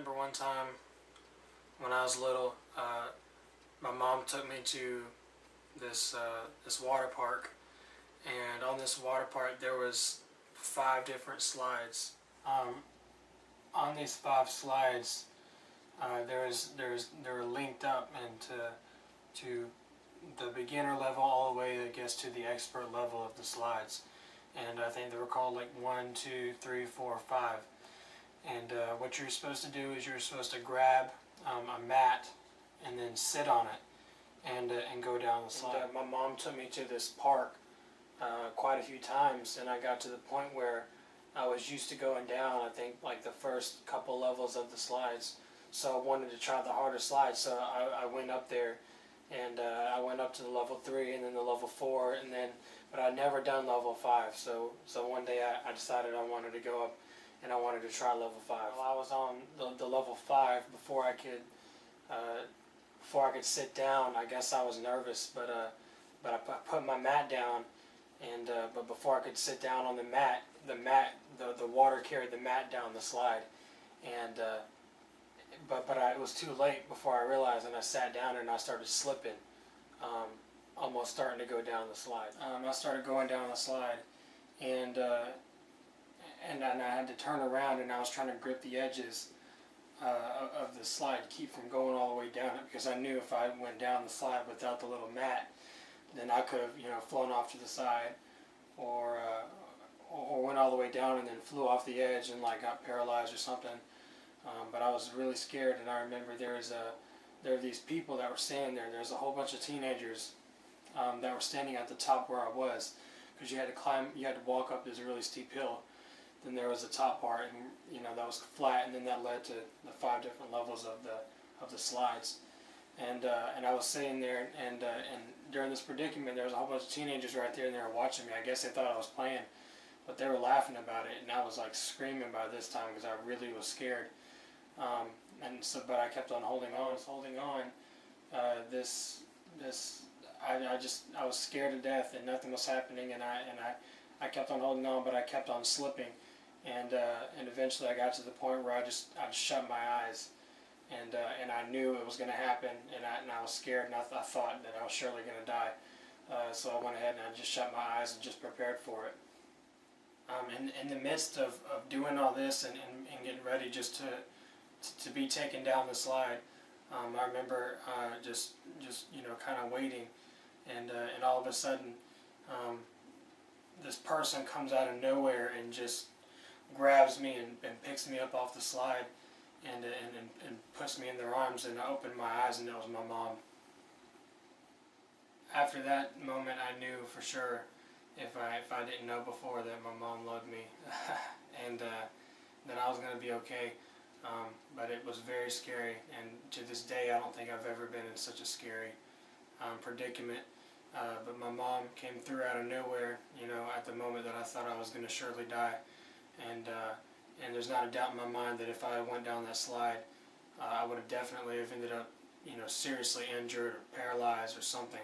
remember one time when I was little, my mom took me to this water park, and on this water park there was 5 different slides. On these 5 slides, they were linked up into to the beginner level all the way, I guess, to the expert level of the slides. And I think they were called like 1, 2, 3, 4, 5. And what you're supposed to do is you're supposed to grab a mat and then sit on it and go down the slide. My mom took me to this park quite a few times, and I got to the point where I was used to going down, I think, like the first couple levels of the slides. So I wanted to try the harder slides, so I went up there, and I went up to the level 3 and then the level 4, and then, but I'd never done level 5. So one day I decided I wanted to go up and I wanted to try level 5. While I was on the level 5, before I could sit down, I guess I was nervous, but I put my mat down, and but before I could sit down on the water carried the mat down the slide, and but it was too late before I realized, and I sat down and I started slipping, almost starting to go down the slide. I started going down the slide, and I had to turn around, and I was trying to grip the edges of the slide to keep from going all the way down it, because I knew if I went down the slide without the little mat, then I could have, flown off to the side, or went all the way down and then flew off the edge and like got paralyzed or something. But I was really scared, and I remember there were these people that were standing there. There's a whole bunch of teenagers that were standing at the top where I was, because you had to walk up this really steep hill. Then there was the top part, and that was flat, and then that led to the 5 different levels of the slides. And I was sitting there, and during this predicament, there was a whole bunch of teenagers right there, and they were watching me. I guess they thought I was playing, but they were laughing about it, and I was like screaming by this time because I really was scared. But I kept on holding on. I was scared to death, and nothing was happening, and I kept on holding on, but I kept on slipping, and eventually I got to the point where I just shut my eyes, and I knew it was going to happen, and I was scared, and I thought that I was surely going to die. So I went ahead and I just shut my eyes and just prepared for it. In the midst of doing all this and getting ready just to be taken down the slide, I remember just kind of waiting, and all of a sudden this person comes out of nowhere and just grabs me and picks me up off the slide and puts me in their arms, and I opened my eyes, and it was my mom. After that moment, I knew for sure, if I didn't know before, that my mom loved me and that I was going to be okay. But it was very scary, and to this day I don't think I've ever been in such a scary predicament. But my mom came through out of nowhere, at the moment that I thought I was going to surely die. And there's not a doubt in my mind that if I went down that slide, I would have definitely have ended up, seriously injured or paralyzed or something.